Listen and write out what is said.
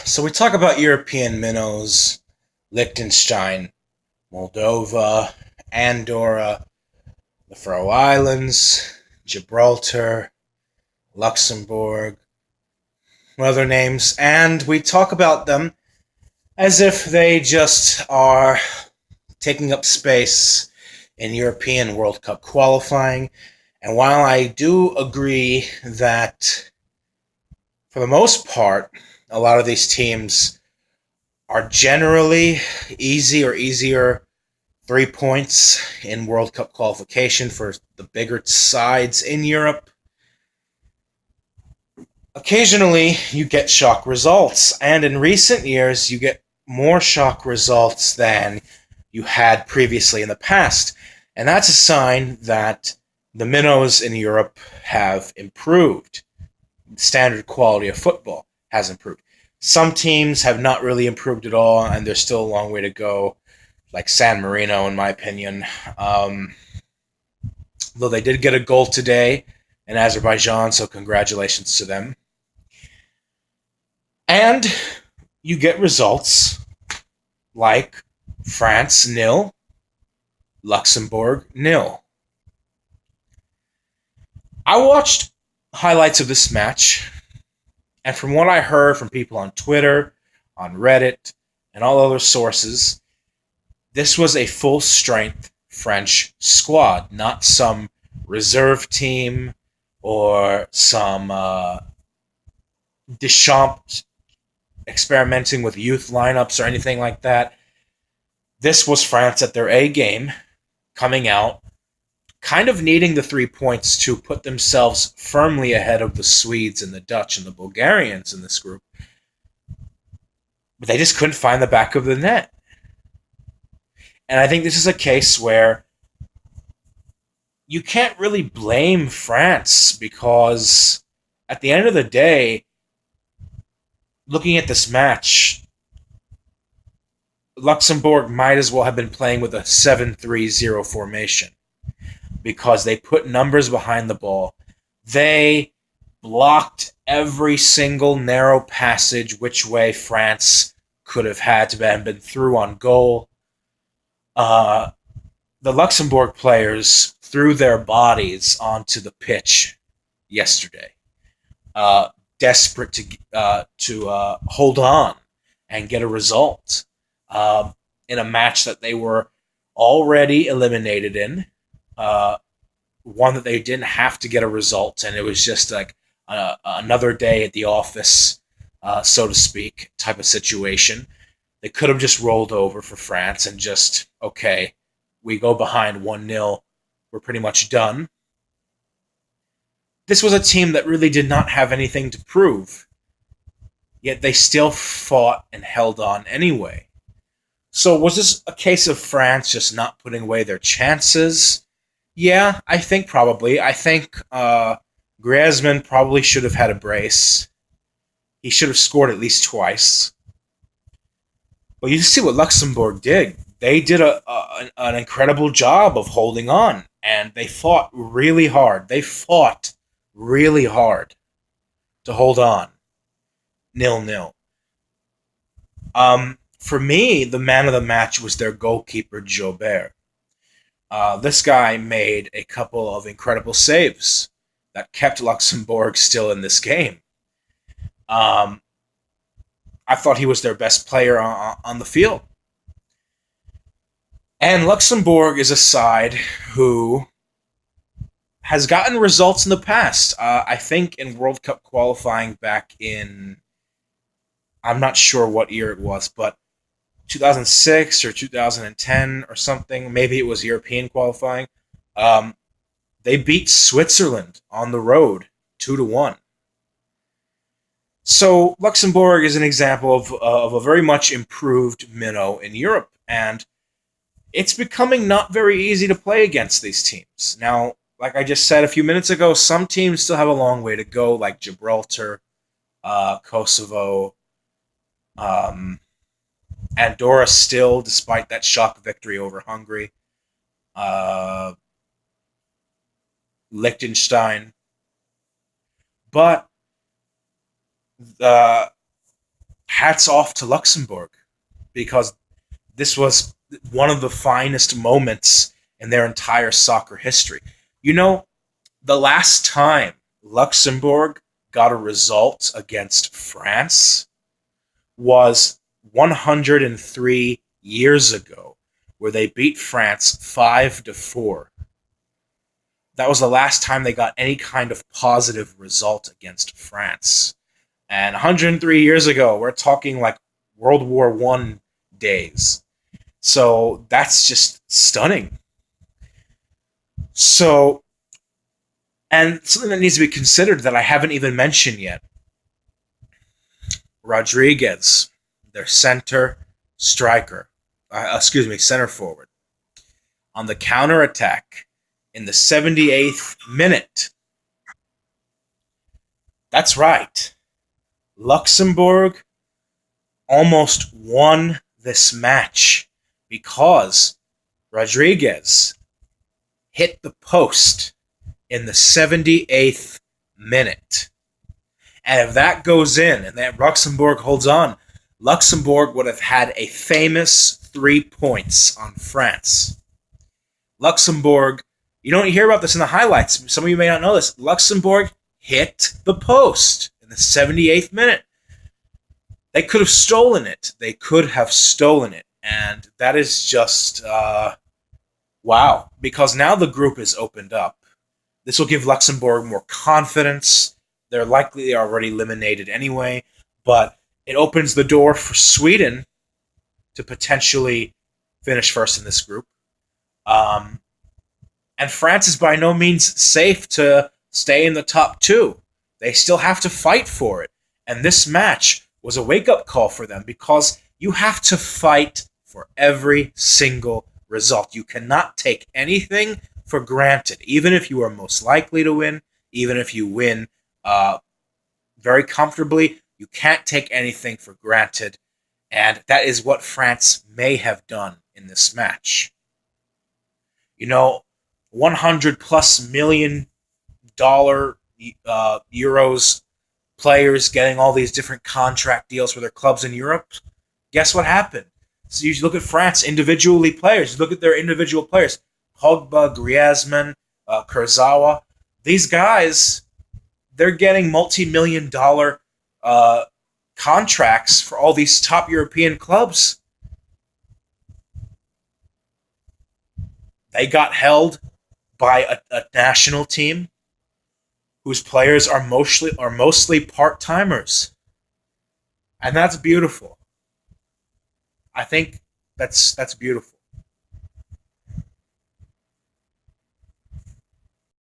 So we talk about European minnows, Liechtenstein, Moldova, Andorra, the Faroe Islands, Gibraltar, Luxembourg, other names, and we talk about them as if they just are taking up space in European World Cup qualifying. And while I do agree that, for the most part, a lot of these teams are generally easy or easier 3 points in World Cup qualification for the bigger sides in Europe, occasionally you get shock results. And in recent years, you get more shock results than you had previously in the past. And that's a sign that the minnows in Europe have improved. Standard quality of football has improved. Some teams have not really improved at all, and there's still a long way to go, like San Marino, in my opinion. Though they did get a goal today in Azerbaijan, so congratulations to them. And you get results like France 0, Luxembourg 0. I watched highlights of this match, and from what I heard from people on Twitter, on Reddit, and all other sources, this was a full-strength French squad, not some reserve team or some Deschamps experimenting with youth lineups or anything like that. This was France at their A game, coming out, kind of needing the 3 points to put themselves firmly ahead of the Swedes and the Dutch and the Bulgarians in this group. But they just couldn't find the back of the net. And I think this is a case where you can't really blame France because at the end of the day, looking at this match, Luxembourg might as well have been playing with a 7-3-0 formation because they put numbers behind the ball. They blocked every single narrow passage which way France could have had to have been through on goal. The Luxembourg players threw their bodies onto the pitch yesterday, desperate to hold on and get a result in a match that they were already eliminated in, one that they didn't have to get a result, and it was just like another day at the office, so to speak, type of situation. They could have just rolled over for France and just, okay, we go behind 1-0, we're pretty much done. This was a team that really did not have anything to prove, yet they still fought and held on anyway. So was this a case of France just not putting away their chances? Yeah, I think probably. I think Griezmann probably should have had a brace. He should have scored at least twice. But you see what Luxembourg did. They did an incredible job of holding on, and they fought really hard. They fought really hard to hold on. 0-0. For me, the man of the match was their goalkeeper, Jobert. This guy made a couple of incredible saves that kept Luxembourg still in this game. I thought he was their best player on the field. And Luxembourg is a side who has gotten results in the past. I think in World Cup qualifying back in, I'm not sure what year it was, but 2006 or 2010 or something, maybe it was European qualifying. They beat Switzerland on the road 2-1. So Luxembourg is an example of a very much improved minnow in Europe, and it's becoming not very easy to play against these teams. Now, like I just said a few minutes ago, some teams still have a long way to go, like Gibraltar, Kosovo, Andorra still, despite that shock victory over Hungary, Liechtenstein. But hats off to Luxembourg, because this was one of the finest moments in their entire soccer history. You know, the last time Luxembourg got a result against France was 103 years ago, where they beat France 5-4. That was the last time they got any kind of positive result against France. And 103 years ago, we're talking like World War I days. So that's just stunning. So, and something that needs to be considered that I haven't even mentioned yet. Rodriguez, their center forward. On the counterattack in the 78th minute. That's right. Luxembourg almost won this match because Rodriguez hit the post in the 78th minute. And if that goes in and that Luxembourg holds on, Luxembourg would have had a famous 3 points on France. Luxembourg, you don't hear about this in the highlights. Some of you may not know this. Luxembourg hit the post in the 78th minute. They could have stolen it. And that is just, wow. Because now the group is opened up. This will give Luxembourg more confidence. They're likely already eliminated anyway. But it opens the door for Sweden to potentially finish first in this group. And France is by no means safe to stay in the top 2. They still have to fight for it. And this match was a wake-up call for them, because you have to fight for every single result. You cannot take anything for granted, even if you are most likely to win, even if you win very comfortably. You can't take anything for granted, and that is what France may have done in this match. You know, $100+ million euros players getting all these different contract deals for their clubs in Europe. Guess what happened? So you look at France individually players. Look at their individual players. Pogba, Griezmann, Kurzawa. These guys, they're getting multi-million-dollar contracts for all these top European clubs. They got held by a national team whose players are mostly part-timers. And that's beautiful. I think that's beautiful.